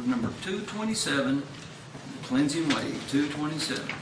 number 227, the Cleansing Way, 227.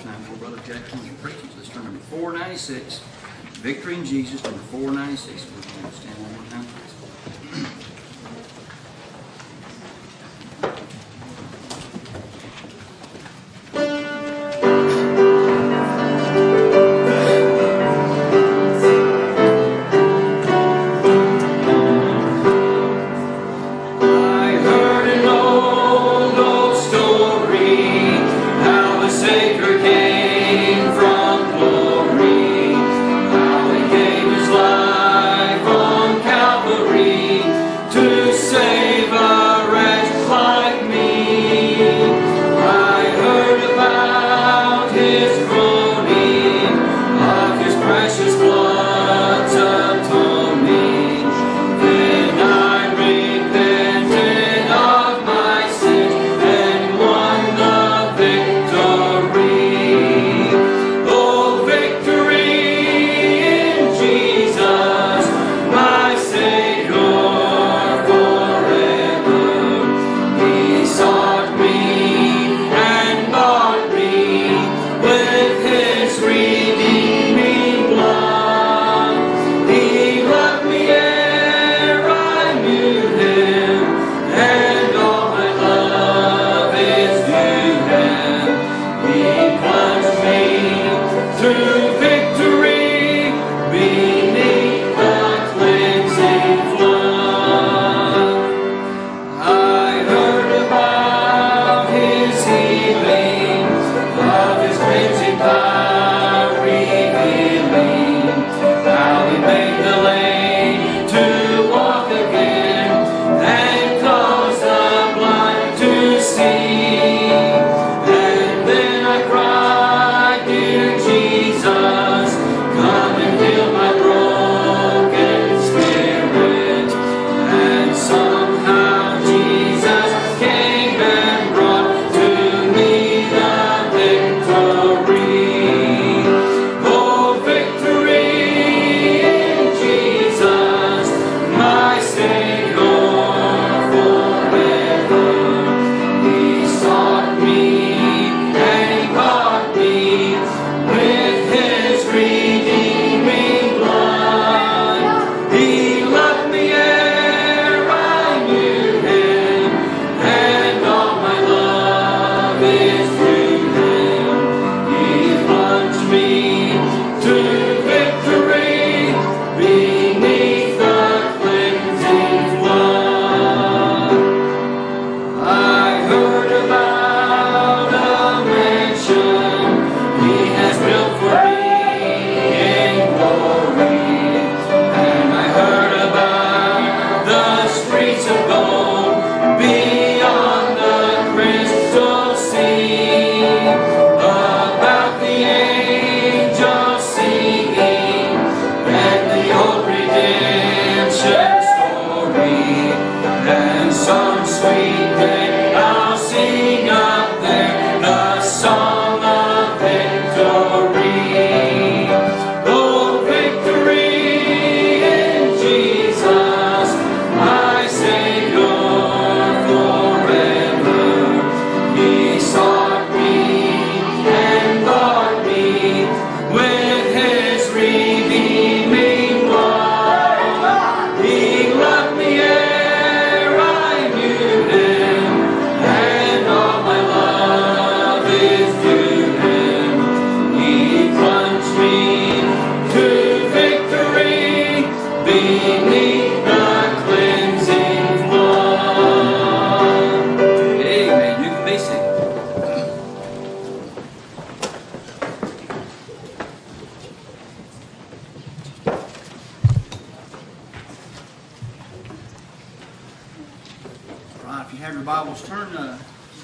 tonight for Brother Jekyll and preachers. Let's turn number 496. Victory in Jesus, number 496. We're going to stand one more time, please.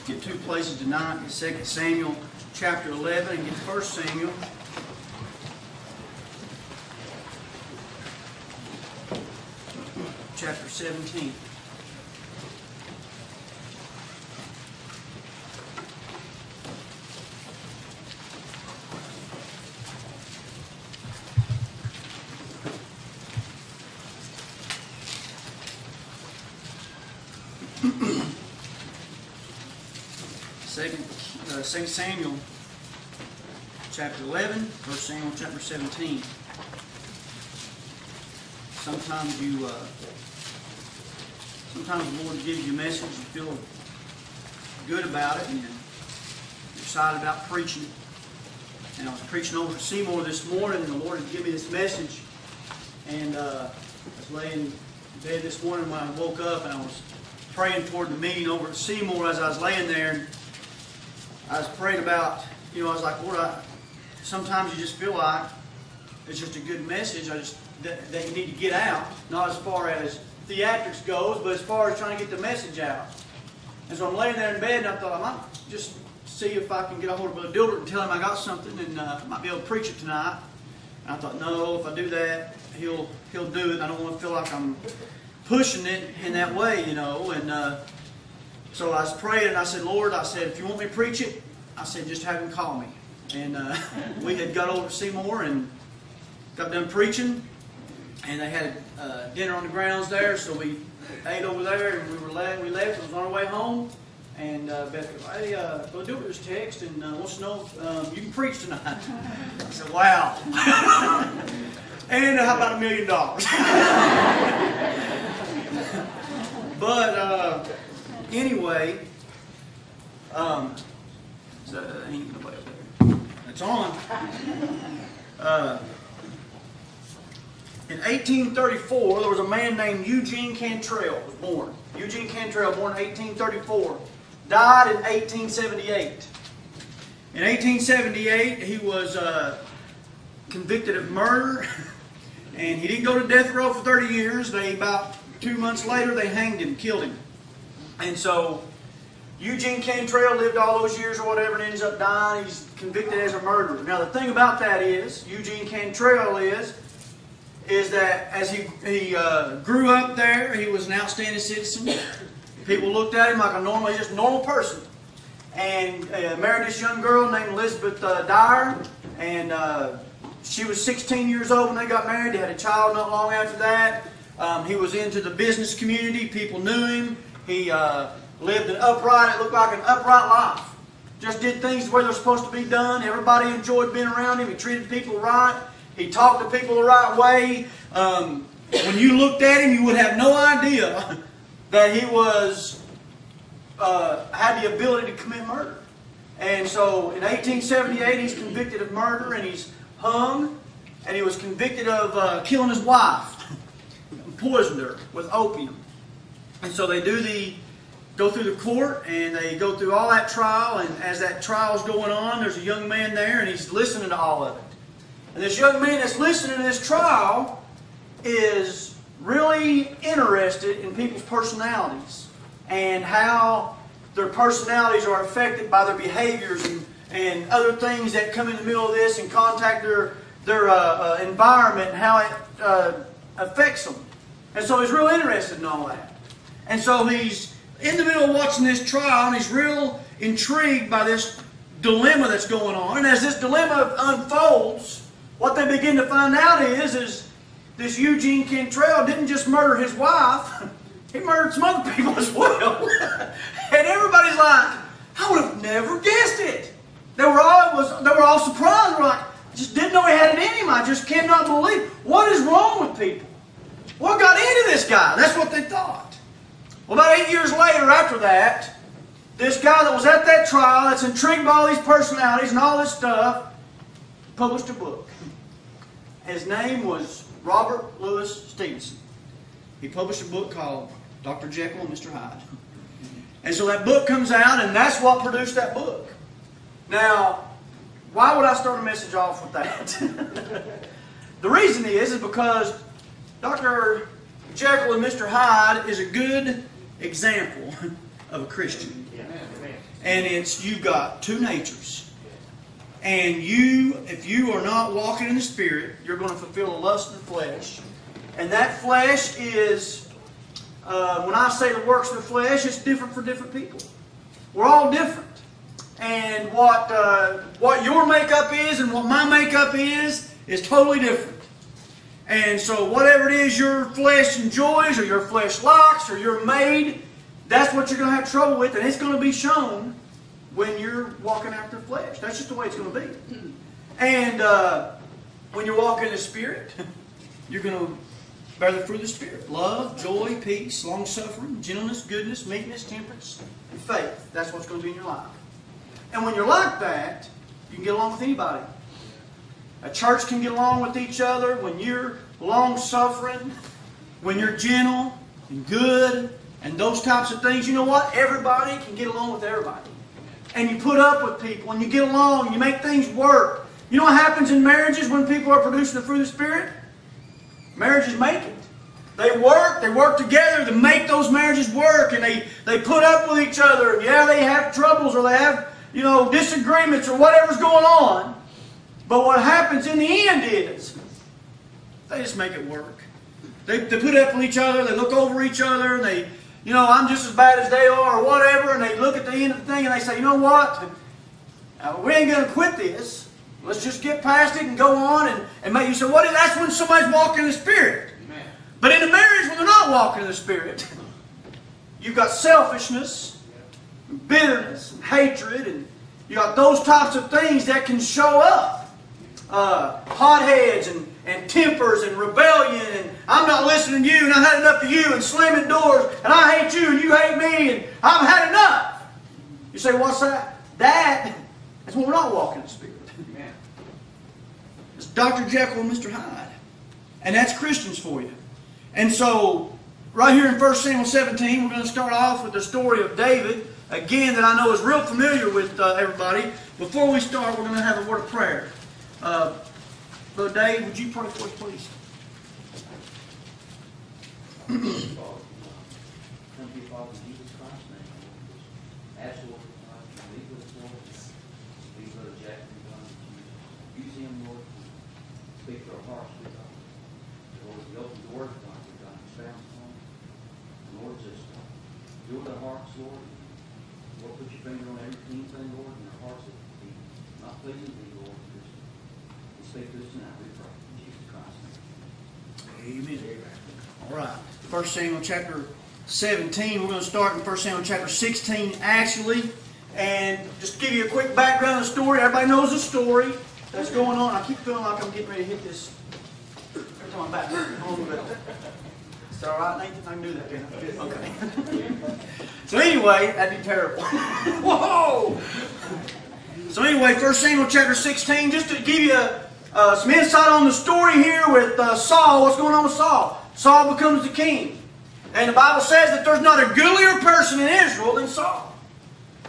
Get two places tonight, 2 Samuel chapter 11 and get 1 Samuel. Chapter 17. Second Samuel chapter 11, 1 Samuel chapter 17. Sometimes the Lord gives you a message, you feel good about it, and you're excited about preaching. And I was preaching over at Seymour this morning, and the Lord had given me this message. And I was laying in bed this morning when I woke up, and I was praying toward the meeting over at Seymour as I was laying there. And I was praying about, I was like, Lord, sometimes you just feel like it's just a good message that you need to get out. Not as far as theatrics goes, but as far as trying to get the message out. And so I'm laying there in bed, and I thought I might just see if I can get a hold of Brother Dilbert and tell him I got something, and I might be able to preach it tonight. And I thought, no, if I do that, he'll do it. I don't want to feel like I'm pushing it in that way, And so I was praying, and I said, Lord, if you want me to preach it, I said, just have him call me. And we had got over to Seymour and got done preaching, and they had dinner on the grounds there, so we ate over there, and we left. It was on our way home, and Beth goes, hey, Brother Dilbert just text and wants to know if you can preach tonight. I said, wow. And how about $1 million? But anyway, ain't nobody up there. It's on. In 1834, there was a man named Eugene Cantrell was born. Eugene Cantrell, born in 1834, died in 1878. In 1878, he was convicted of murder, and he didn't go to death row for 30 years. About 2 months later, they hanged him, killed him. And so Eugene Cantrell lived all those years or whatever and ends up dying. He's convicted as a murderer. Now the thing about that is, Eugene Cantrell is that as he grew up there, he was an outstanding citizen. People looked at him like just a normal person. And married this young girl named Elizabeth Dyer. And she was 16 years old when they got married. They had a child not long after that. He was into the business community. People knew him. He lived it looked like an upright life. Just did things the way they're supposed to be done. Everybody enjoyed being around him. He treated people right. He talked to people the right way. When you looked at him, you would have no idea that he had the ability to commit murder. And so in 1878, he's convicted of murder, and he's hung. And he was convicted of killing his wife, poisoned her with opium. And so they go through the court, and they go through all that trial. And as that trial is going on, there's a young man there, and he's listening to all of it. And this young man that's listening to this trial is really interested in people's personalities and how their personalities are affected by their behaviors and other things that come in the middle of this and contact their environment and how it affects them. And so he's real interested in all that. And so he's in the middle of watching this trial, and he's real intrigued by this dilemma that's going on. And as this dilemma unfolds, what they begin to find out is this Eugene Cantrell didn't just murder his wife, he murdered some other people as well. And everybody's like, I would have never guessed it. They were all surprised. They were like, I just didn't know he had it in him. I just cannot believe. What is wrong with people? What got into this guy? That's what they thought. Well, about 8 years later after that, this guy that was at that trial, that's intrigued by all these personalities and all this stuff, published a book. His name was Robert Louis Stevenson. He published a book called Dr. Jekyll and Mr. Hyde. And so that book comes out, and that's what produced that book. Now, why would I start a message off with that? The reason is because Dr. Jekyll and Mr. Hyde is a good example of a Christian. And you've got two natures. And if you are not walking in the Spirit, you're going to fulfill the lust of the flesh. And that flesh is, when I say the works of the flesh, it's different for different people. We're all different. And what your makeup is and what my makeup is totally different. And so whatever it is your flesh enjoys or your flesh likes or you're made, that's what you're going to have trouble with. And it's going to be shown when you're walking after the flesh. That's just the way it's going to be. And when you're walking in the Spirit, you're going to bear the fruit of the Spirit. Love, joy, peace, long-suffering, gentleness, goodness, meekness, temperance, and faith. That's what's going to be in your life. And when you're like that, you can get along with anybody. A church can get along with each other when you're long-suffering, when you're gentle and good, and those types of things. You know what? Everybody can get along with everybody. And you put up with people, and you get along, and you make things work. You know what happens in marriages when people are producing the fruit of the Spirit? Marriages make it. They work together to make those marriages work, and they put up with each other. Yeah, they have troubles, or they have, disagreements, or whatever's going on. But what happens in the end is, they just make it work. They put up with each other, they look over each other, and they, I'm just as bad as they are, or whatever, and they look at the end of the thing, and they say, you know what? We ain't going to quit this. Let's just get past it and go on and make you say, what? That's when somebody's walking in the Spirit. Amen. But in a marriage, when they're not walking in the Spirit, you've got selfishness, and bitterness, and hatred, and you got those types of things that can show up. Hotheads and tempers and rebellion, and I'm not listening to you, and I've had enough of you, and slamming doors, and I hate you, and you hate me, and I've had enough. You say, what's that? That's when we're not walking in the Spirit. It's Dr. Jekyll and Mr. Hyde. And that's Christians for you. And so, right here in 1 Samuel 17, we're going to start off with the story of David, again, that I know is real familiar with everybody. Before we start, we're going to have a word of prayer. Brother Dave, would you pray for us, please? Come to you, Father, in Jesus Christ's name, Lord. Ask, Lord, to lead with us, Lord. Speak, Brother Jack, use him, Lord. Speak to our hearts, God. Lord, as we open the Word of God, God, expound upon it. Lord, just deal with our hearts, Lord. Lord, put your finger on anything, Lord, in our hearts that be not pleasing to you, Lord. Just speak to us now, we pray. In Jesus Christ's name. Amen. All right. 1 Samuel chapter 17. We're going to start in 1 Samuel chapter 16, actually. And just to give you a quick background of the story. Everybody knows the story that's going on. I keep feeling like I'm getting ready to hit this. Every time I'm back. Is that all right, Nathan? I can do that, can I? Okay. So anyway, that'd be terrible. Whoa! So anyway, 1 Samuel chapter 16, just to give you some insight on the story here with Saul. What's going on with Saul? Saul becomes the king. And the Bible says that there's not a goodlier person in Israel than Saul.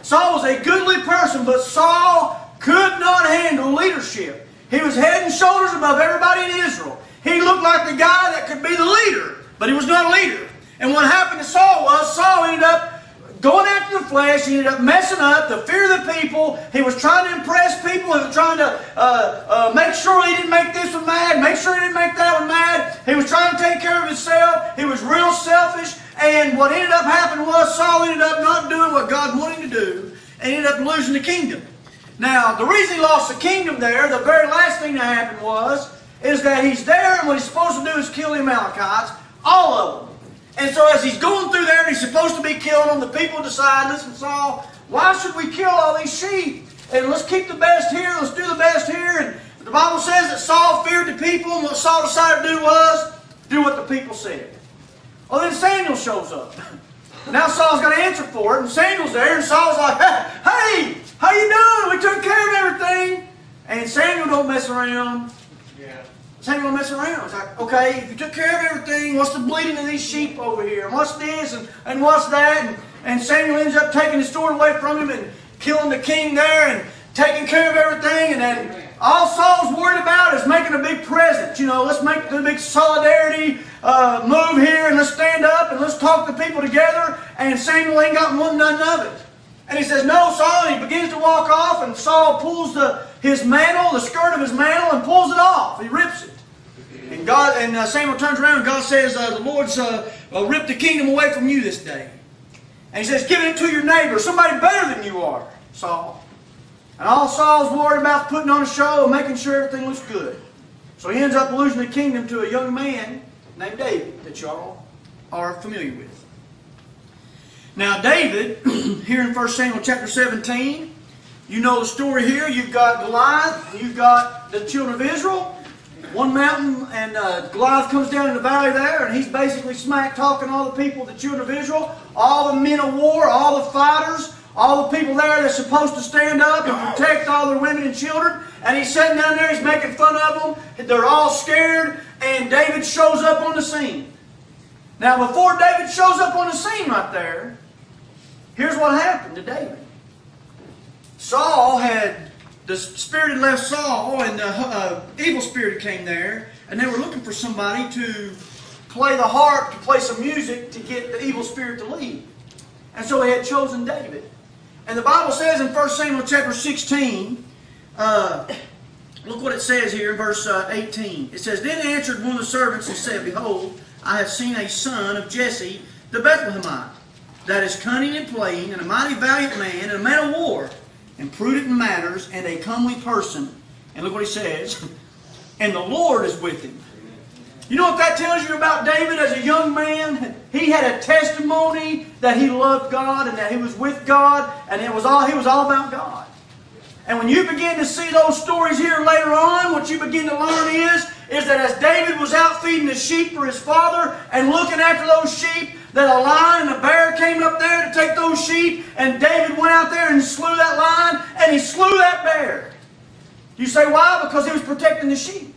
Saul was a goodly person, but Saul could not handle leadership. He was head and shoulders above everybody in Israel. He looked like the guy that could be the leader, but he was not a leader. And what happened to Saul was, Saul ended up going after the flesh. He ended up messing up the fear of the people. He was trying to impress people. He was trying to make sure he didn't make this one mad, make sure he didn't make that one mad. He was trying to take care of himself. He was real selfish. And what ended up happening was Saul ended up not doing what God wanted him to do and ended up losing the kingdom. Now, the reason he lost the kingdom there, the very last thing that happened is that he's there, and what he's supposed to do is kill the Amalekites, all of them. And so as he's going through there, and he's supposed to be killing them, the people decide, listen, Saul, why should we kill all these sheep? And let's keep the best here, let's do the best here. And the Bible says that Saul feared the people, and what Saul decided to do was do what the people said. Well, then Samuel shows up. Now Saul's got to answer for it, and Samuel's there, and Saul's like, hey, how you doing? We took care of everything. And Samuel don't mess around. Yeah. Samuel don't mess around. It's like, okay, if you took care of everything, what's the bleeding of these sheep over here? And what's this? And what's that? And Samuel ends up taking his sword away from him and killing the king there and taking care of everything. And then all Saul's worried about is making a big present. You know, let's make the big solidarity move here, and let's stand up and let's talk the people together. And Samuel ain't got none of it. And he says, no, Saul. And he begins to walk off, and Saul pulls his mantle, the skirt of his mantle, and pulls it off. He rips it. And Samuel turns around, and God says, the Lord's ripped the kingdom away from you this day. And he says, give it to your neighbor, somebody better than you are, Saul. And all Saul's worried about is putting on a show and making sure everything looks good. So he ends up losing the kingdom to a young man named David that y'all are familiar with. Now David, here in 1 Samuel chapter 17, You know the story here. You've got Goliath, and you've got the children of Israel. One mountain, and Goliath comes down in the valley there, and he's basically smack talking all the people, the children of Israel, all the men of war, all the fighters, all the people there that's supposed to stand up and protect all their women and children. And he's sitting down there, he's making fun of them. They're all scared, and David shows up on the scene. Now, before David shows up on the scene right there, here's what happened to David. Saul had, the spirit had left Saul, and the evil spirit came there, and they were looking for somebody to play the harp, to play some music, to get the evil spirit to leave. And so they had chosen David. And the Bible says in 1 Samuel chapter 16, look what it says here in verse 18. It says, Then answered one of the servants and said, Behold, I have seen a son of Jesse the Bethlehemite, that is cunning in playing, and a mighty valiant man, and a man of war, and prudent in matters, and a comely person. And look what he says. And the Lord is with him. You know what that tells you about David as a young man? He had a testimony that he loved God and that he was with God, and he was all about God. And when you begin to see those stories here later on, what you begin to learn is that as David was out feeding the sheep for his father and looking after those sheep, that a lion and a bear came up there to take those sheep, and David went out there and slew that lion, and he slew that bear. You say, why? Because he was protecting the sheep.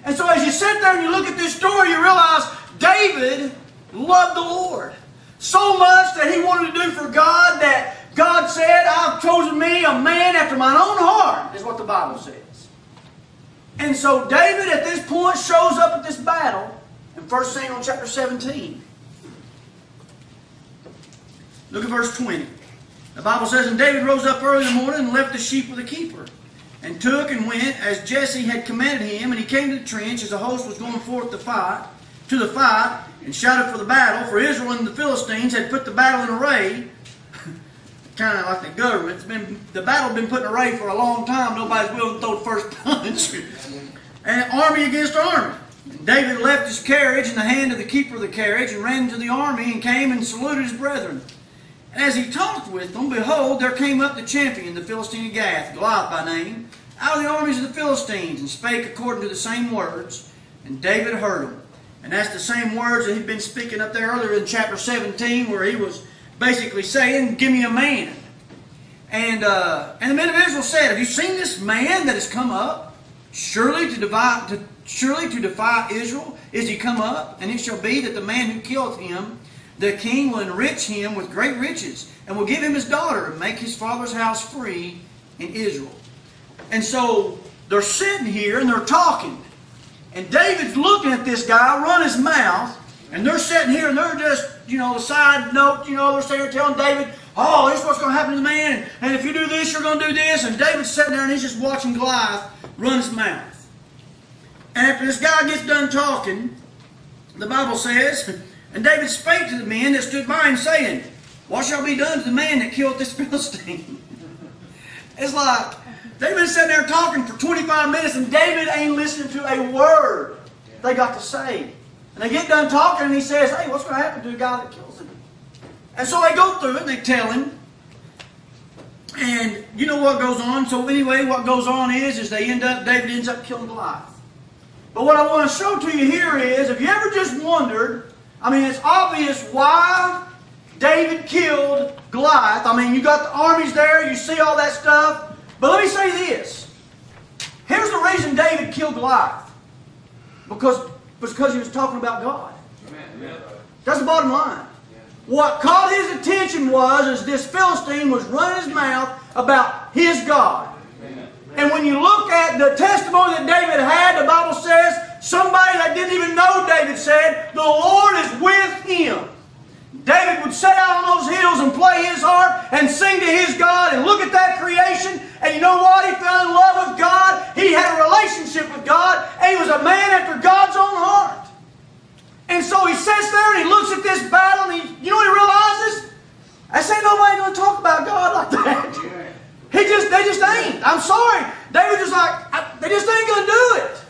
And so as you sit there and you look at this story, you realize David loved the Lord so much that he wanted to do for God that God said, I've chosen me a man after mine own heart, is what the Bible says. And so David at this point shows up at this battle in 1 Samuel chapter 17. Look at verse 20. The Bible says, And David rose up early in the morning and left the sheep with a keeper, and took and went as Jesse had commanded him, and he came to the trench as the host was going forth to the fight, and shouted for the battle, for Israel and the Philistines had put the battle in array. Kind of like the government. The battle had been put in array for a long time. Nobody's willing to throw the first punch. And army against army. And David left his carriage in the hand of the keeper of the carriage, and ran into the army, and came and saluted his brethren. And as he talked with them, behold, there came up the champion, the Philistine of Gath, Goliath by name, out of the armies of the Philistines, and spake according to the same words. And David heard them. And that's the same words that he'd been speaking up there earlier in chapter 17, where he was basically saying, Give me a man. And the men of Israel said, Have you seen this man that has come up? Surely to defy Israel is he come up, and it shall be that the man who killeth him, the king will enrich him with great riches, and will give him his daughter, and make his father's house free in Israel. And so they're sitting here and they're talking. And David's looking at this guy run his mouth, and they're sitting here and they're just, the side note, they're sitting here telling David, oh, this is what's going to happen to the man, and if you do this, you're going to do this. And David's sitting there and he's just watching Goliath run his mouth. And after this guy gets done talking, the Bible says, And David spake to the men that stood by him, saying, What shall be done to the man that killed this Philistine? It's like, they've been sitting there talking for 25 minutes, and David ain't listening to a word they got to say. And they get done talking, and he says, Hey, what's going to happen to the guy that kills him? And so they go through it, and they tell him. And you know what goes on. So anyway, what goes on is David ends up killing Goliath. But what I want to show to you here is, have you ever just wondered, it's obvious why David killed Goliath. You got the armies there, you see all that stuff. But let me say this. Here's the reason David killed Goliath. Because he was talking about God. Amen. That's the bottom line. What caught his attention was this Philistine was running his mouth about his God. Amen. And when you look at the testimony that David had, the Bible says, somebody that didn't even know David said, the Lord is with him. David would sit out on those hills and play his harp and sing to his God and look at that creation. And you know what? He fell in love with God. He had a relationship with God. And he was a man after God's own heart. And so he sits there and he looks at this battle and he realizes, I say nobody going to talk about God like that. They just ain't. I'm sorry. David just they just ain't going to do it.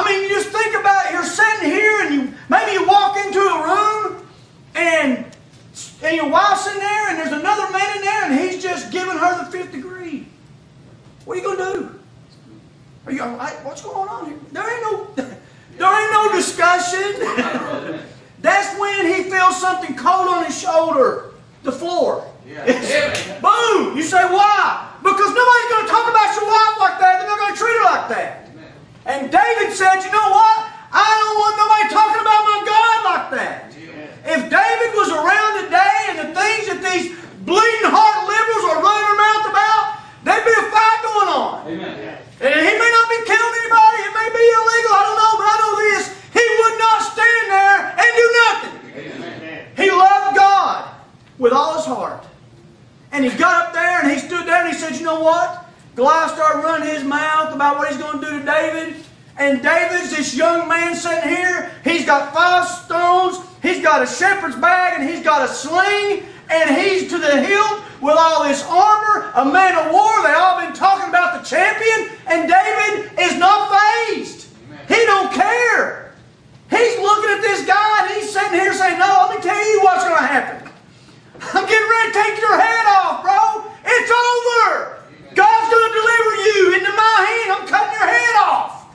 You just think about it. You're sitting here and maybe you walk into a room and your wife's in there and there's another man in there and he's just giving her the 50 feel something cold on his shoulder, the floor. Yeah. Boom! You say, why? Because nobody's going to talk about your wife like that. They're not going to treat her like that. Amen. And David said, you know what? I don't want nobody talking about my God like that. Yeah. If David was around today and the things that these bleeding heart liberals are running their mouth about, there'd be a fight going on. Amen. And he may not be killing anybody. It may be illegal. I don't know. But I know this. He would not stand there and do nothing. Amen. He loved God with all his heart. And he got up there and he stood there and he said, you know what? Goliath started running his mouth about what he's going to do to David. And David's this young man sitting here. He's got 5 stones. He's got a shepherd's bag and he's got a sling. And he's to the hilt with all this armor, a man of war. They all been talking about the champion. And David is not fazed. Amen. He don't care. He's looking at this guy and he's sitting here saying, no, let me tell you what's going to happen. I'm getting ready to take your head off, bro. It's over. God's going to deliver you into my hand. I'm cutting your head off.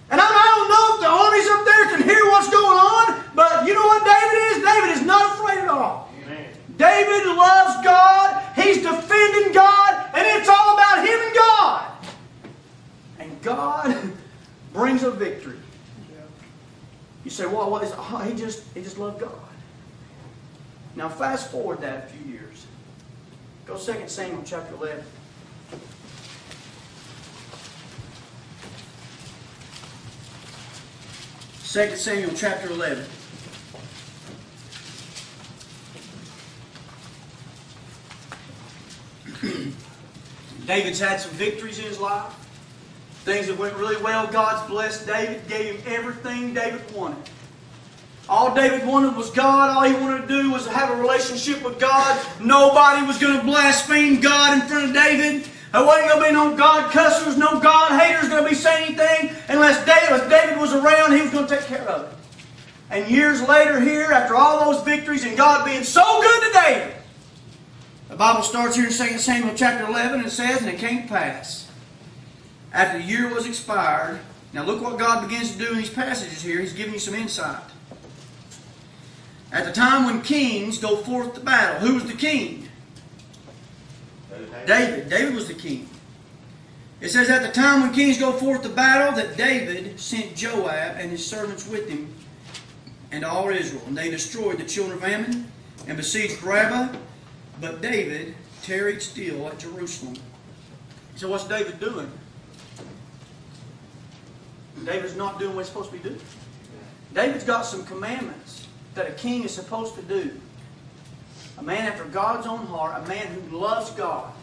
And I don't know if the armies up there can hear what's going on, but you know what David is? David is not afraid at all. Amen. David loves God. He's defending God, and it's all about him and God. And God brings a victory. You say, well, what is? Oh, he just loved God. Now fast forward that a few years. Go 2 Samuel chapter 11. Second Samuel chapter 11. David's had some victories in his life. Things that went really well. God's blessed David, gave him everything David wanted. All David wanted was God. All he wanted to do was have a relationship with God. Nobody was going to blaspheme God in front of David. There wasn't going to be no God cussers, no God haters going to be saying anything unless David was around. He was going to take care of it. And years later here, after all those victories and God being so good to David, the Bible starts here in 2 Samuel chapter 11 and it says, and it came to pass, after the year was expired. Now look what God begins to do in these passages here. He's giving you some insight. At the time when kings go forth to battle. Who was the king? David. David was the king. It says, at the time when kings go forth to battle, that David sent Joab and his servants with him and all Israel. And they destroyed the children of Ammon and besieged Rabbah. But David tarried still at Jerusalem. So what's David doing? David's not doing what he's supposed to be doing. David's got some commandments that a king is supposed to do. A man after God's own heart, a man who loves God.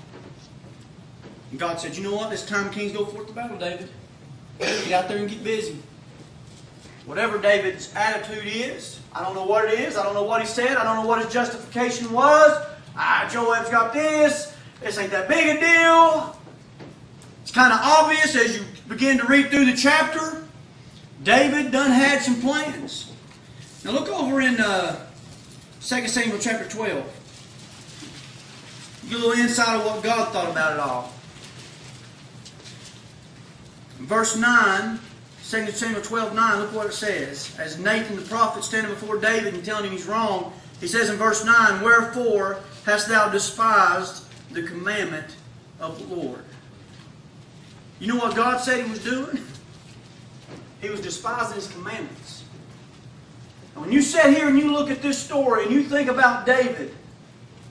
And God said, you know what? This time kings go forth to battle, David. Get out there and get busy. Whatever David's attitude is, I don't know what it is. I don't know what he said. I don't know what his justification was. Joab's got this. This ain't that big a deal. It's kind of obvious as you begin to read through the chapter. David done had some plans. Now look over in 2 Samuel chapter 12. Get a little insight of what God thought about it all. In verse 9, 2 Samuel 12:9, look what it says. As Nathan the prophet standing before David and telling him he's wrong, he says in verse 9, wherefore hast thou despised the commandment of the Lord? You know what God said he was doing? He was despising his commandments. And when you sit here and you look at this story and you think about David,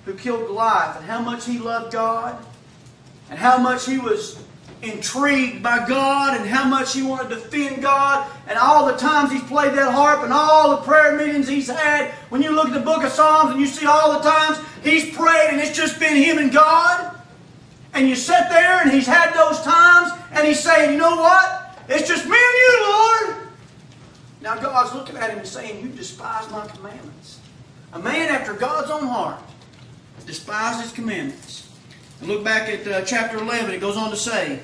who killed Goliath, and how much he loved God, and how much he was intrigued by God, and how much he wanted to defend God, and all the times he's played that harp, and all the prayer meetings he's had, when you look at the book of Psalms and you see all the times he's prayed and it's just been him and God, and you sit there and he's had those times, and he's saying, you know what? It's just me and you, Lord. Now God's looking at him and saying, you despise my commandments. A man after God's own heart despised his commandments. And look back at chapter 11. It goes on to say,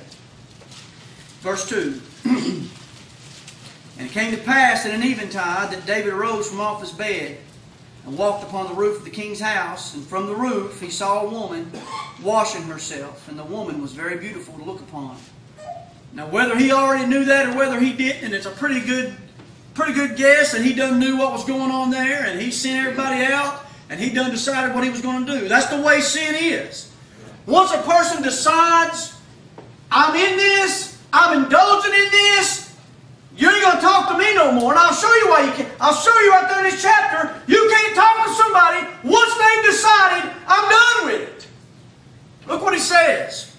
verse 2. And it came to pass at an eventide that David arose from off his bed and walked upon the roof of the king's house. And from the roof he saw a woman washing herself. And the woman was very beautiful to look upon. Now whether he already knew that or whether he didn't, it's a pretty good pretty good guess, and he done knew what was going on there, and he sent everybody out, and he done decided what he was going to do. That's the way sin is. Once a person decides, I'm in this, I'm indulging in this, you ain't going to talk to me no more. And I'll show you why you can't. I'll show you right there in this chapter. You can't talk to somebody once they've decided, I'm done with it. Look what he says.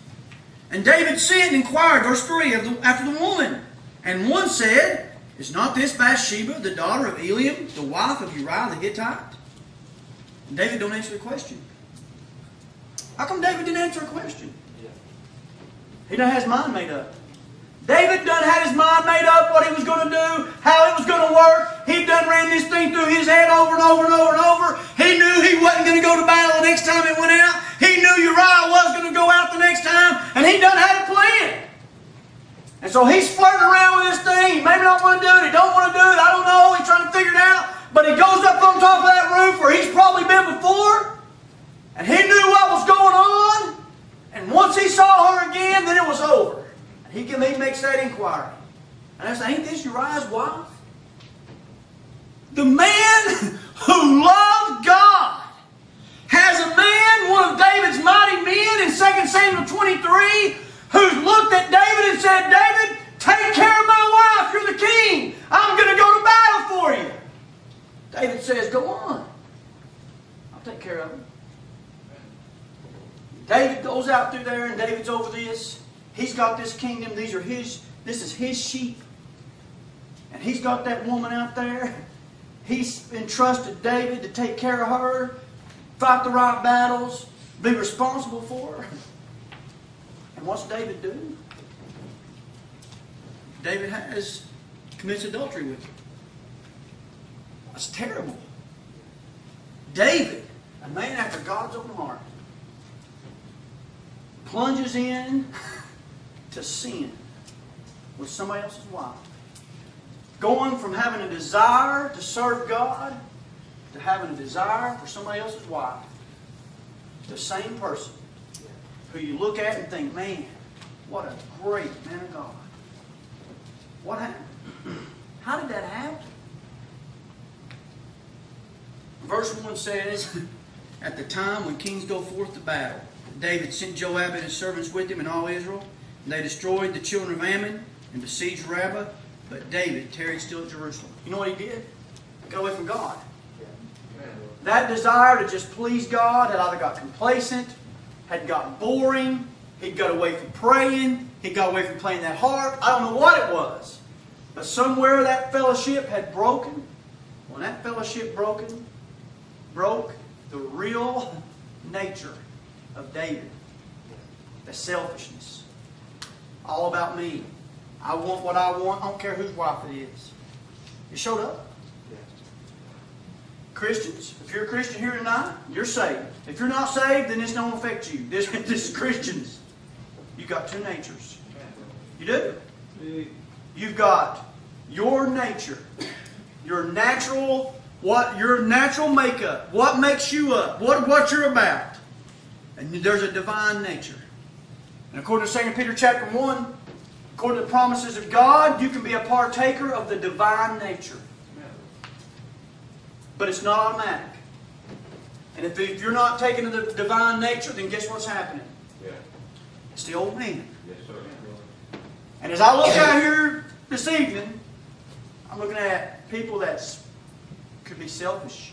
And David sent and inquired, verse 3, after the woman. And one said, is not this Bathsheba, the daughter of Eliam, the wife of Uriah the Hittite? And David don't answer the question. How come David didn't answer a question? He done had his mind made up. David done had his mind made up what he was going to do, how it was going to work. He done ran this thing through his head over and over and over and over. He knew he wasn't going to go to battle the next time it went out. He knew Uriah was going to go out the next time, and he done had a plan. And so he's flirting around with this thing. He maybe not want to do it. He don't want to do it. I don't know. He's trying to figure it out. But he goes up on top of that roof where he's probably been before, and he knew what was going on. And once he saw her again, then it was over. He makes that inquiry. And I say, ain't this Uriah's wife? The man who loved God has a man, one of David's mighty men in 2 Samuel 23, who's looked at David and said, David, take care of my wife. You're the king. I'm going to go to battle for you. David says, go on. I'll take care of him. David goes out through there, and David's over this. He's got this kingdom. This is his sheep. And he's got that woman out there. He's entrusted David to take care of her, fight the right battles, be responsible for her. And what's David do? David commits adultery with her. That's terrible. David, a man after God's own heart, plunges in to sin with somebody else's wife. Going from having a desire to serve God to having a desire for somebody else's wife. The same person who you look at and think, man, what a great man of God. What happened? How did that happen? Verse 1 says, at the time when kings go forth to battle, David sent Joab and his servants with him and all Israel. And they destroyed the children of Ammon and besieged Rabbah. But David tarried still at Jerusalem. You know what he did? He got away from God. That desire to just please God had either got complacent, had gotten boring, he'd got away from praying, he got away from playing that harp. I don't know what it was. But somewhere that fellowship had broken. When that fellowship broke the real nature of David. The selfishness. All about me. I want what I want. I don't care whose wife it is. It showed up. Christians, if you're a Christian here tonight, you're saved. If you're not saved, then this don't affect you. This is Christians. You've got two natures. You do. You've got your nature. Your natural makeup. What makes you up. What you're about. And there's a divine nature. And according to 2 Peter chapter 1, according to the promises of God, you can be a partaker of the divine nature. But it's not automatic. And if you're not taking the divine nature, then guess what's happening? It's the old man. Yes, sir. And as I look out here this evening, I'm looking at people that could be selfish.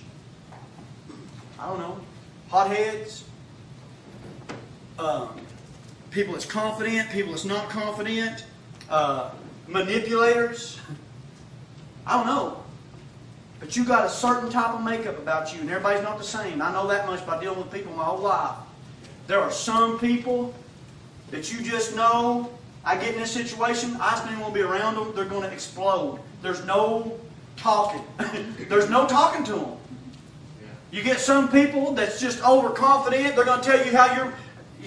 I don't know. Hotheads. People that's confident. People that's not confident. Manipulators. I don't know. But you got a certain type of makeup about you, and everybody's not the same. I know that much by dealing with people my whole life. There are some people that you just know, I get in this situation, I just don't even want to be around them, they're going to explode. There's no talking. There's no talking to them. You get some people that's just overconfident, they're going to tell you how you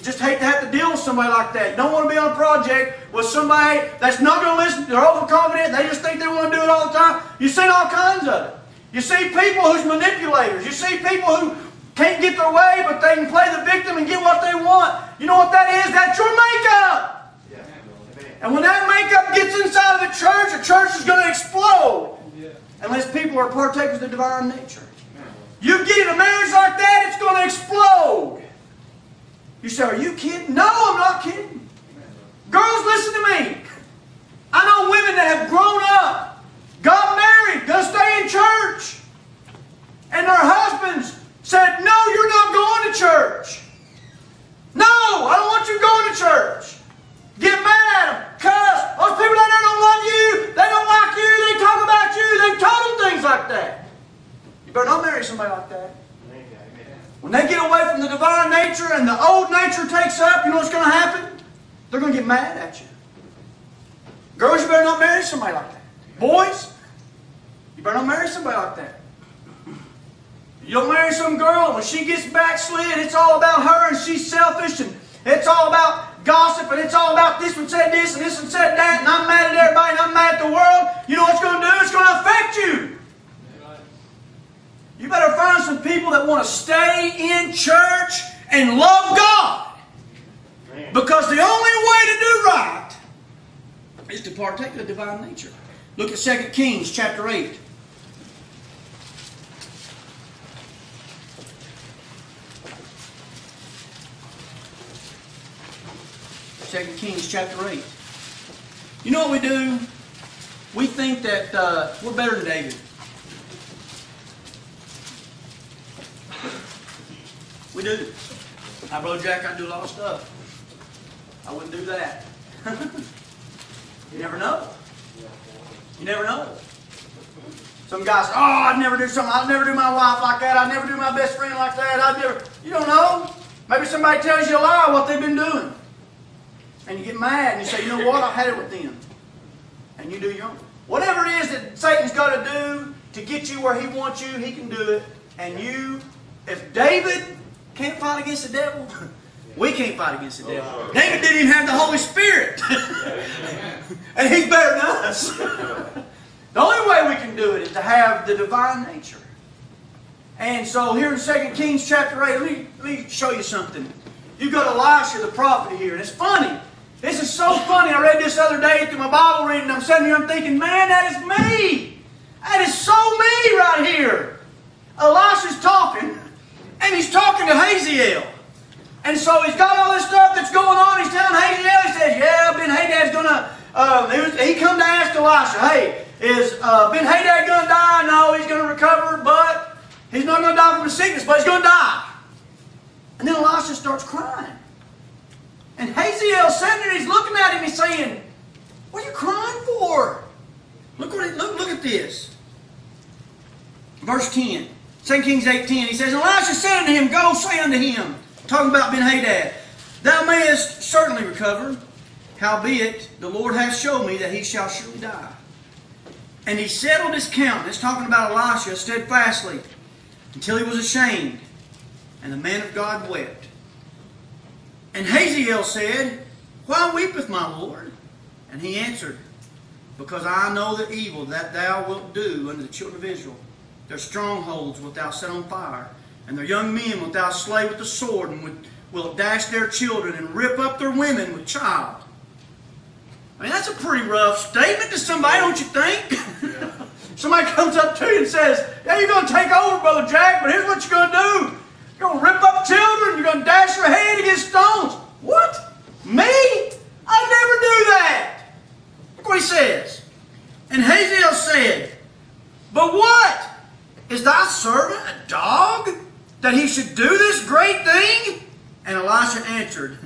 just hate to have to deal with somebody like that. You don't want to be on a project with somebody that's not going to listen, they're overconfident, they just think they want to do it all the time. You've seen all kinds of it. You see people who's manipulators. You see people who can't get their way, but they can play the victim and get what they want. You know what that is? That's your makeup. And when that makeup gets inside of the church is going to explode. unless people are partakers of the divine nature. You get in a marriage like that, it's going to explode. You say, are you kidding? No, I'm not kidding. Girls, listen to me. I know women that have grown up, got married, going to stay in church, and their husbands said, no, you're not going to church. No, I don't want you going to church. Get mad at them, cuss. Those people down there don't love you. They don't like you. They talk about you. They've told them things like that. You better not marry somebody like that. When they get away from the divine nature and the old nature takes up, you know what's going to happen? They're going to get mad at you. Girls, you better not marry somebody like that. Boys, you better not marry somebody like that. You don't marry some girl, when she gets backslid, it's all about her and she's selfish and it's all about gossip and it's all about this one said this and this one said that and I'm mad at everybody and I'm mad at the world. You know what it's going to do? It's going to affect you. You better find some people that want to stay in church and love God. Because the only way to do right is to partake of the divine nature. Look at 2 Kings chapter 8. 2 Kings chapter 8. You know what we do? We think that we're better than David. We do. Now, Brother Jack, I do a lot of stuff. I wouldn't do that. You never know. You never know. Some guys say, oh, I'd never do something. I'd never do my wife like that. I'd never do my best friend like that. I'd never. You don't know. Maybe somebody tells you a lie what they've been doing. And you get mad and you say, you know what? I've had it with them. And you do your own. Whatever it is that Satan's got to do to get you where he wants you, he can do it. And you, if David can't fight against the devil, we can't fight against the devil. David didn't even have the Holy Spirit. And he's better than us. The only way we can do it is to have the divine nature. And so here in 2 Kings chapter 8, let me show you something. You've got Elisha the prophet here. And it's funny. This is so funny. I read this other day through my Bible reading. I'm sitting here, I'm thinking, man, that is me. That is so me right here. Elisha's talking. And he's talking to Hazael. And so he's got all this stuff that's going on. He's telling Hazael, he says, yeah, Ben-Hadad's going to... he come to ask Elisha, hey, is Ben-Hadad going to die? No, he's going to recover, but he's not going to die from the sickness, but he's going to die. And then Elisha starts crying. And Hazael's sitting there, he's looking at him, he's saying, what are you crying for? Look at this. Verse 10. 2 Kings 8:10. He says, Elisha said unto him, go say unto him, talking about Ben-Hadad, thou mayest certainly recover. Howbeit, the Lord hath showed me that he shall surely die. And he settled his countenance, talking about Elisha, steadfastly, until he was ashamed. And the man of God wept. And Hazael said, why weepeth my Lord? And he answered, because I know the evil that thou wilt do unto the children of Israel. Their strongholds wilt thou set on fire, and their young men wilt thou slay with the sword, and wilt dash their children, and rip up their women with child. I mean, that's a pretty rough statement to somebody, don't you think? Yeah. Somebody comes up to you and says, yeah, you're going to take over, Brother Jack, but here's what you're going to do. You're going to rip up children. You're going to dash your head against stones. What? Me? I'd never do that. Look what he says. And Hazael said, but what? Is thy servant a dog, that he should do this great thing? And Elisha answered,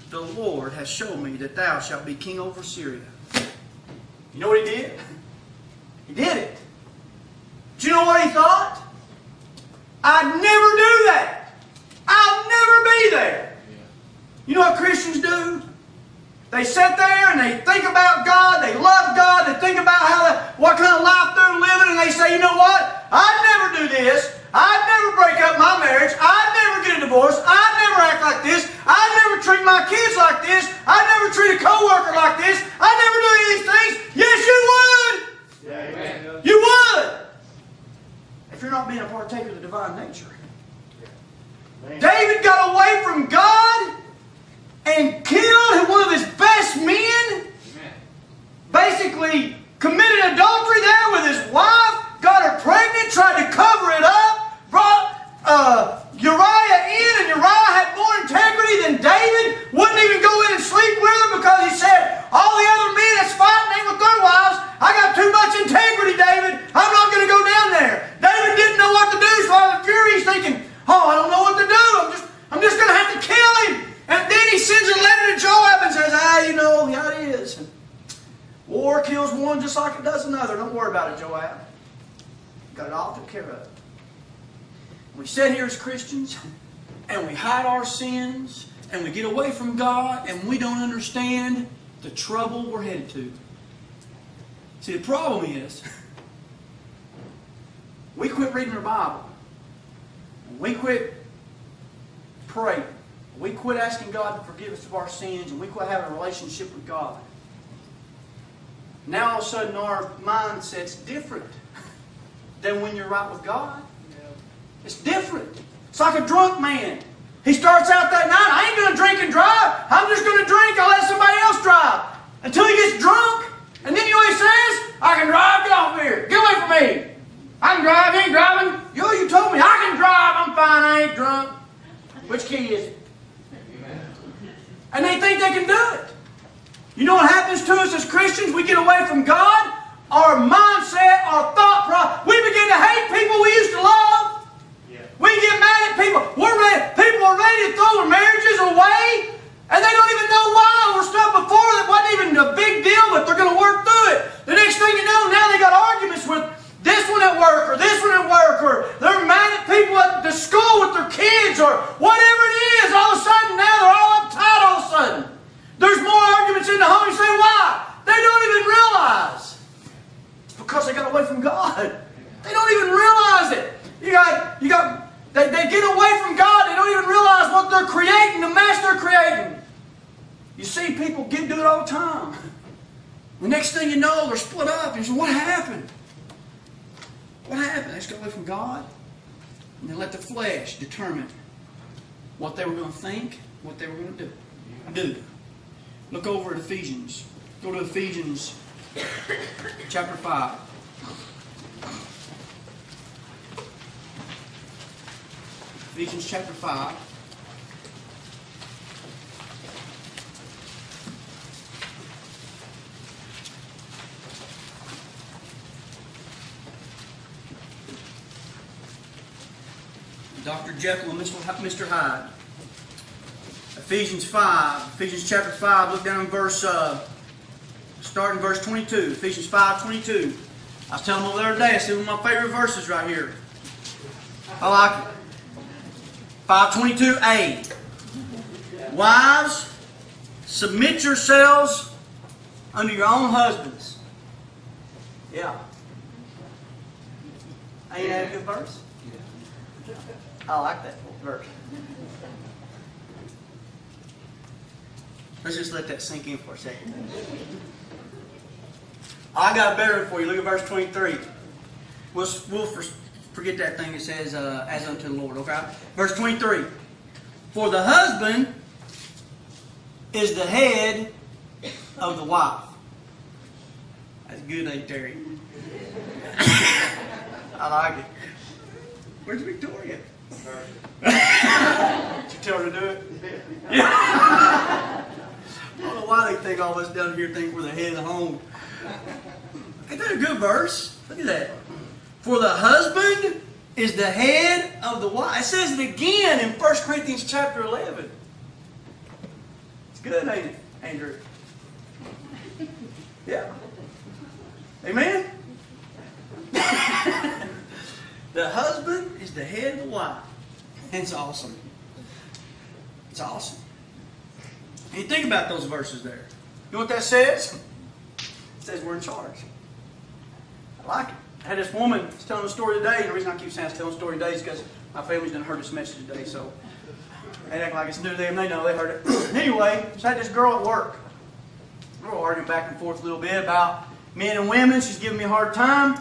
the Lord has shown me that thou shalt be king over Syria. You know what he did? He did it. Do you know what he thought? I'd never do that. I'll never be there. You know what Christians do? They sit there and they think about God. They love God. They think about what kind of life they're living. And they say, you know what? I'd never do this. I'd never break up my marriage. I'd never get a divorce. I'd never act like this. I'd never treat my kids like this. I'd never treat a coworker like this. I'd never do any of these things. Yes, you would. Yeah, amen. You would. If you're not being a partaker of the divine nature. Yeah. David got away from God and killed one of his best men. Amen. Basically committed adultery there with his wife. God Got it all took care of. We sit here as Christians and we hide our sins and we get away from God and we don't understand the trouble we're headed to. See, the problem is we quit reading our Bible. We quit praying. We quit asking God to forgive us of our sins, and we quit having a relationship with God. Now all of a sudden our mindset's different than when you're right with God. It's different. It's like a drunk man. He starts out that night, I ain't going to drink and drive. I'm just going to drink. I'll let somebody else drive. Until he gets drunk. And then you know what he says? I can drive. Get off here. Get away from me. I can drive. You ain't driving. You told me. I can drive. I'm fine. I ain't drunk. Which key is it? And they think they can do it. You know what happens to us as Christians? We get away from God. Our mindset, our thought process. We begin to hate people we used to love. Yeah. We get mad at people. People are ready to throw their marriages away. And they don't even know why. There was stuff before that wasn't even a big deal, but they're going to work through it. The next thing you know, now they got arguments with this one at work, or this one at work, or they're mad at people at the school with their kids, or whatever it is. All of a sudden, now they're all uptight all of a sudden. There's more arguments in the home. You say, why? They don't even realize. It's because they got away from God. They don't even realize it. They get away from God. They don't even realize what they're creating, the mess they're creating. You see people do it all the time. The next thing you know, they're split up. You say, what happened? What happened? They just got away from God. And they let the flesh determine what they were going to think, what they were going to do. Look over at Ephesians. Go to Ephesians chapter 5. Ephesians chapter 5. Dr. Jekyll and Mr. Hyde. Ephesians chapter 5, look down in start in verse 22. Ephesians 5:22. I was telling them over the other day, I said one of my favorite verses right here. I like it. 5:22a. Wives, submit yourselves unto your own husbands. Yeah. Ain't that a good verse? I like that verse. Let's just let that sink in for a second. I got a better one for you. Look at verse 23. We'll forget that thing that says, as unto the Lord. Okay? Verse 23. For the husband is the head of the wife. That's good, ain't Terry? I like it. Where's Victoria? Did you tell her to do it? Yeah. I don't know why they think all of us down here think we're the head of the home. Ain't that a good verse? Look at that. For the husband is the head of the wife. It says it again in 1 Corinthians chapter 11. It's good, ain't it, Andrew? Yeah. Amen? The husband is the head of the wife. It's awesome. It's awesome. And you think about those verses there. You know what that says? It says we're in charge. I like it. I had this woman telling a story today, and the reason I keep saying I was telling a story today is because my family's done heard this message today, so they act like it's new to them. They know, they heard it. Anyway, so I had this girl at work. We were arguing back and forth a little bit about men and women. She's giving me a hard time.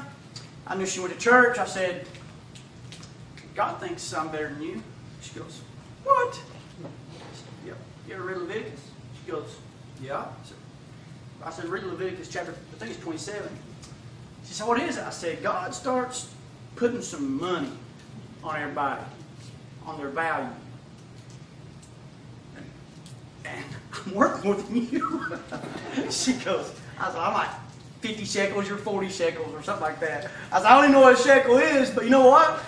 I knew she went to church. I said, God thinks I'm better than you. She goes, what? Yep. You ever read Leviticus? She goes, yeah. I said, read Leviticus chapter, I think it's 27. She said, what is it? I said, God starts putting some money on everybody, on their value. And I'm worth more than you. She goes, I said, I'm like 50 shekels, you're 40 shekels, or something like that. I said, I don't even know what a shekel is, but you know what?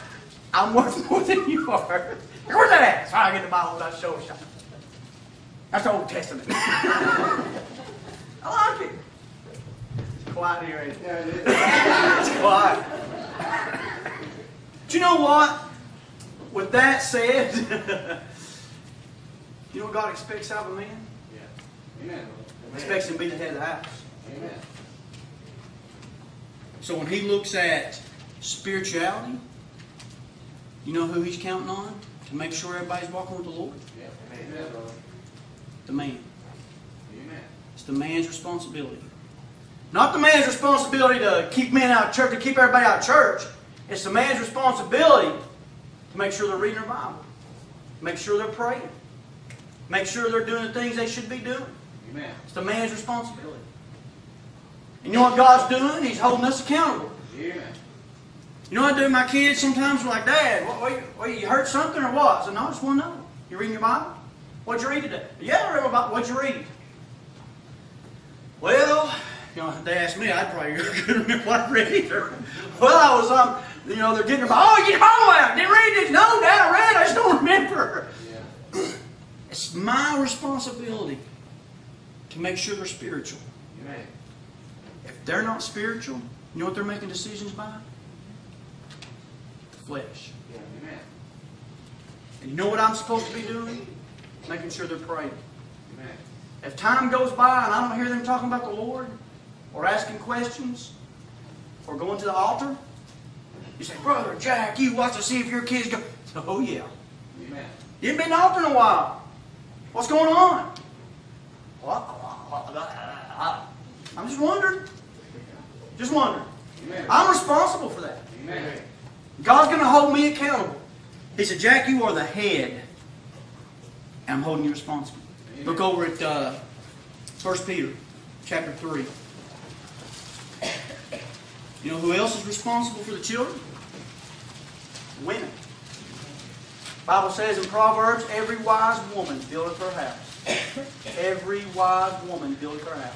I'm worth more than you are. Where's that at? So I get the Bible and I show you. That's the Old Testament. I like it. It's quiet here, ain't it? Yeah, it is. It's quiet. But you know what? With that said, you know what God expects out of a man? Yeah. Amen. He expects him to be the head of the house. Amen. So when he looks at spirituality, you know who he's counting on to make sure everybody's walking with the Lord? Yeah. Amen, brother. The man. Amen. It's the man's responsibility. Not the man's responsibility to keep men out of church, to keep everybody out of church. It's the man's responsibility to make sure they're reading their Bible. Make sure they're praying. Make sure they're doing the things they should be doing. Amen. It's the man's responsibility. And you know what God's doing? He's holding us accountable. Amen. You know what I do with my kids sometimes? They're like, Dad, what, you heard something or what? I said, no, I just want to know. You reading your Bible? What'd you read today? Yeah, I read my Bible. What'd you read? Well, you know, they asked me, I'd probably couldn't remember what I read either. Well, I was, they're getting their Bible. Oh, you get your Bible out. Didn't read this. No, Dad, I read. I just don't remember. Yeah. It's my responsibility to make sure they're spiritual. Amen. If they're not spiritual, you know what they're making decisions by? The flesh. Yeah. Amen. And you know what I'm supposed to be doing? Making sure they're praying. Amen. If time goes by and I don't hear them talking about the Lord, or asking questions, or going to the altar, you say, Brother Jack, you watch to see if your kids go. Oh yeah. Amen. You haven't been to the altar in a while. What's going on? I'm just wondering. Just wondering. Amen. I'm responsible for that. Amen. God's going to hold me accountable. He said, Jack, you are the head. And I'm holding you responsible. Amen. Look over at 1 Peter chapter 3. You know who else is responsible for the children? Women. The Bible says in Proverbs, every wise woman buildeth her house. Every wise woman buildeth her house.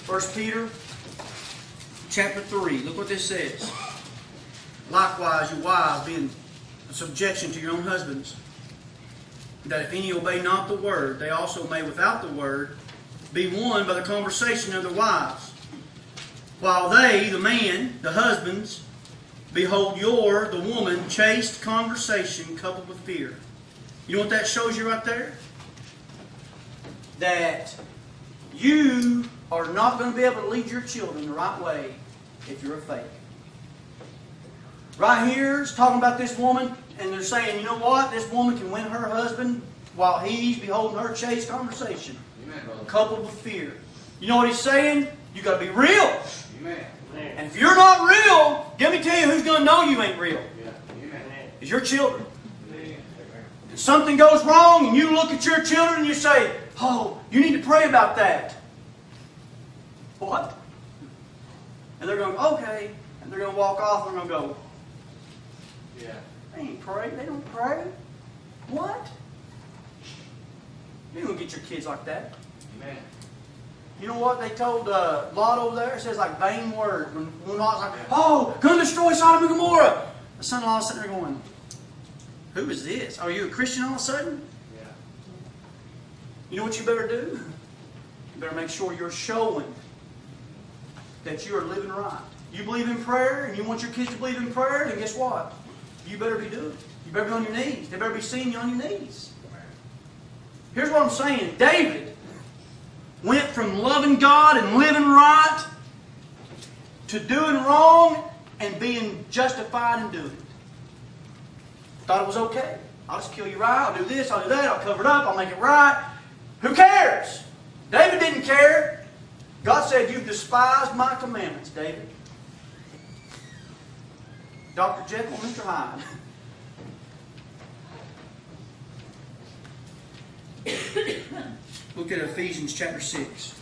1 Peter chapter 3. Look what this says. Likewise, you wives, be in subjection to your own husbands, that if any obey not the word, they also may without the word be won by the conversation of their wives. While they, the man, the husbands, behold the woman, chaste conversation coupled with fear. You know what that shows you right there? That you are not going to be able to lead your children the right way if you're a fake. Right here, it's talking about this woman, and they're saying, you know what? This woman can win her husband while he's beholding her chaste conversation. Amen, brother. Coupled with fear. You know what he's saying? You got to be real. Amen. And if you're not real, let me tell you who's going to know you ain't real. Yeah. Amen. It's your children. Amen. And something goes wrong, and you look at your children and you say, oh, you need to pray about that. What? And they're going, okay. And they're going to walk off and they're going to go, Yeah. they ain't pray. They don't pray. What? You don't get your kids like that. Amen. You know what they told Lot over there? It says like vain words. When Lot's like, oh, going to destroy Sodom and Gomorrah. The son-in-law is sitting there going, who is this? Are you a Christian all of a sudden? Yeah. You know what you better do? You better make sure you're showing that you are living right. You believe in prayer and you want your kids to believe in prayer, then guess what? You better be doing it. You better be on your knees. They better be seeing you on your knees. Here's what I'm saying. David went from loving God and living right to doing wrong and being justified in doing it. Thought it was okay. I'll just kill you right. I'll do this. I'll do that. I'll cover it up. I'll make it right. Who cares? David didn't care. God said, you've despised my commandments, David. Dr. Jekyll, Mr. Hyde. Look at Ephesians chapter 6.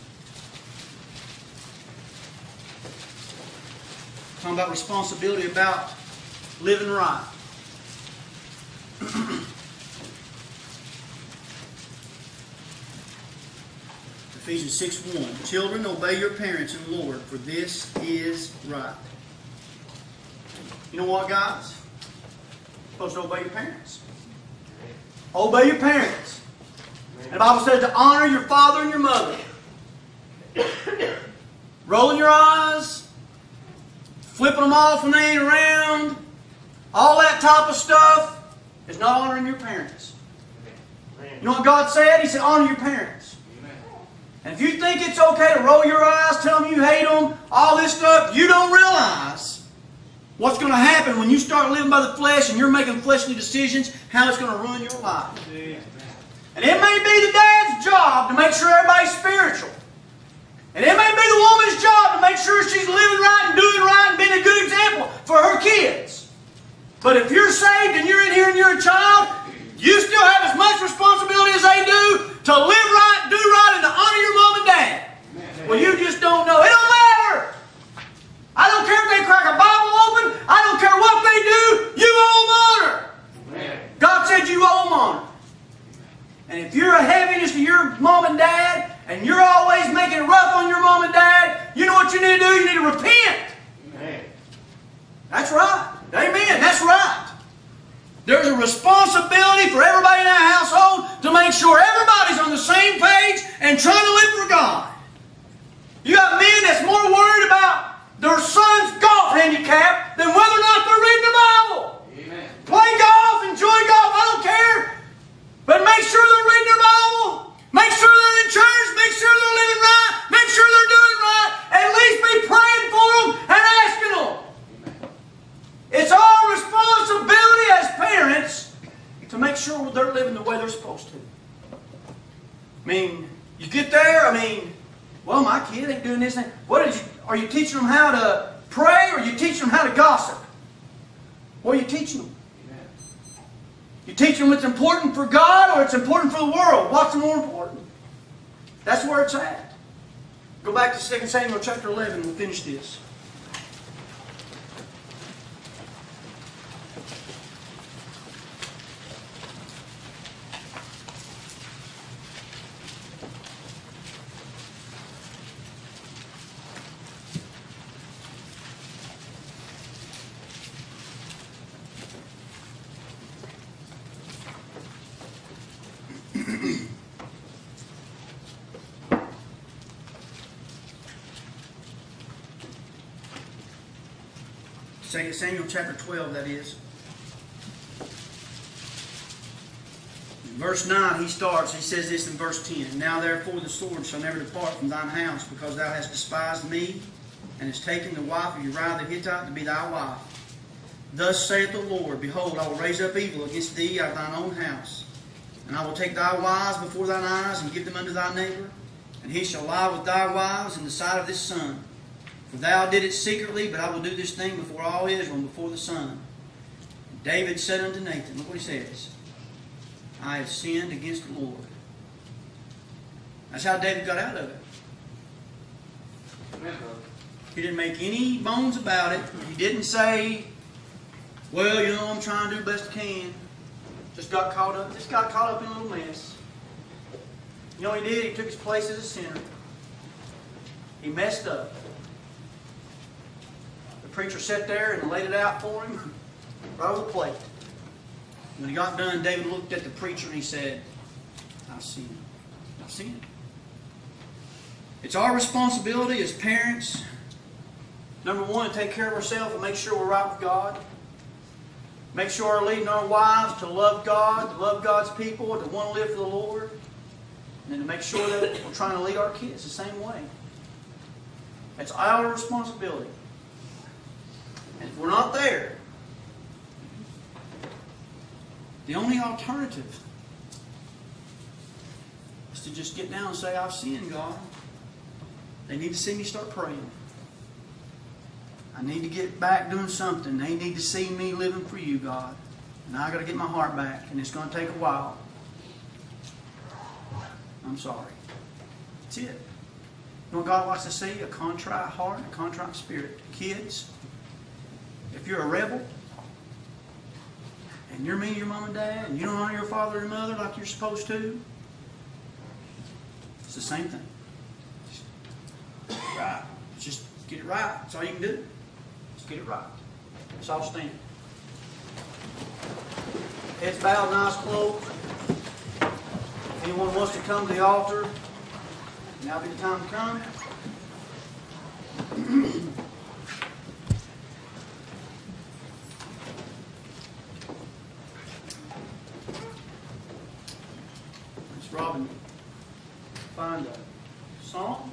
Talking about responsibility about living right. Ephesians 6:1. Children, obey your parents in the Lord, for this is right. You know what, guys? You're supposed to obey your parents. Obey your parents. And the Bible says to honor your father and your mother. Rolling your eyes. flipping them off when they ain't around, all that type of stuff is not honoring your parents. You know what God said? He said, honor your parents. And if you think it's okay to roll your eyes, tell them you hate them, all this stuff, you don't realize what's going to happen when you start living by the flesh and you're making fleshly decisions, how it's going to ruin your life. And it may be the dad's job to make sure everybody's spiritual. And it may be the woman's job to make sure she's living right and doing right and being a good example for her kids. But if you're saved and you're in here and you're a child, you still have as much responsibility as they do to live right, do right, and to honor your mom and dad. Well, you just don't know. It don't matter. I don't care if they crack a Bible open. I don't care what they do. You owe them honor. God said you owe them honor. And if you're a heaviness to your mom and dad, and you're always making it rough on your mom and dad, you know what you need to do? You need to repent. Amen. That's right. Amen. That's right. There's a responsibility for everybody in that household to make sure everybody's on the same page and trying to live for God. You got men that's more worried about their son's golf handicap than whether or not they're reading the Bible. Amen. Play golf, enjoy golf, I don't care. But make sure they're reading their Bible. Make sure they're in church. Make sure they're living right. Make sure they're doing right. At least be praying for them and asking them. It's our responsibility as parents to make sure they're living the way they're supposed to. I mean, you get there, well, my kid ain't doing this. Are you teaching them how to pray, or are you teaching them how to gossip? What are you teaching them? You teach them what's important for God or it's important for the world. What's more important? That's where it's at. Go back to 2 Samuel chapter 11 and we'll finish this. Samuel chapter 12, that is. In verse 9, he says this in verse 10. Now therefore the sword shall never depart from thine house, because thou hast despised me, and hast taken the wife of Uriah the Hittite to be thy wife. Thus saith the Lord, Behold, I will raise up evil against thee out of thine own house, and I will take thy wives before thine eyes, and give them unto thy neighbor, and he shall lie with thy wives in the sight of this sun. For thou did it secretly, but I will do this thing before all Israel and before the sun. And David said unto Nathan, look what he says, I have sinned against the Lord. That's how David got out of it. He didn't make any bones about it. He didn't say, well, I'm trying to do the best I can. Just got caught up in a little mess. You know what he did? He took his place as a sinner. He messed up. The preacher sat there and laid it out for him right on the plate. When he got done, David looked at the preacher and he said, I've sinned. I've sinned. It's our responsibility as parents, number one, to take care of ourselves and make sure we're right with God. Make sure we're leading our wives to love God, to love God's people, to want to live for the Lord. And then to make sure that we're trying to lead our kids the same way. It's our responsibility. And if we're not there, the only alternative is to just get down and say, I've sinned, God. They need to see me start praying. I need to get back doing something. They need to see me living for you, God. And I got to get my heart back, and it's going to take a while. I'm sorry. That's it. You know what God wants to see? A contrite heart and a contrite spirit. Kids, if you're a rebel, and you're mean to your mom and dad, and you don't honor your father and mother like you're supposed to, it's the same thing. Right. Just get it right. That's all you can do. Just get it right. Let's all stand. Heads bowed, eyes closed. If anyone wants to come to the altar, now be the time to come. Robin, find a song.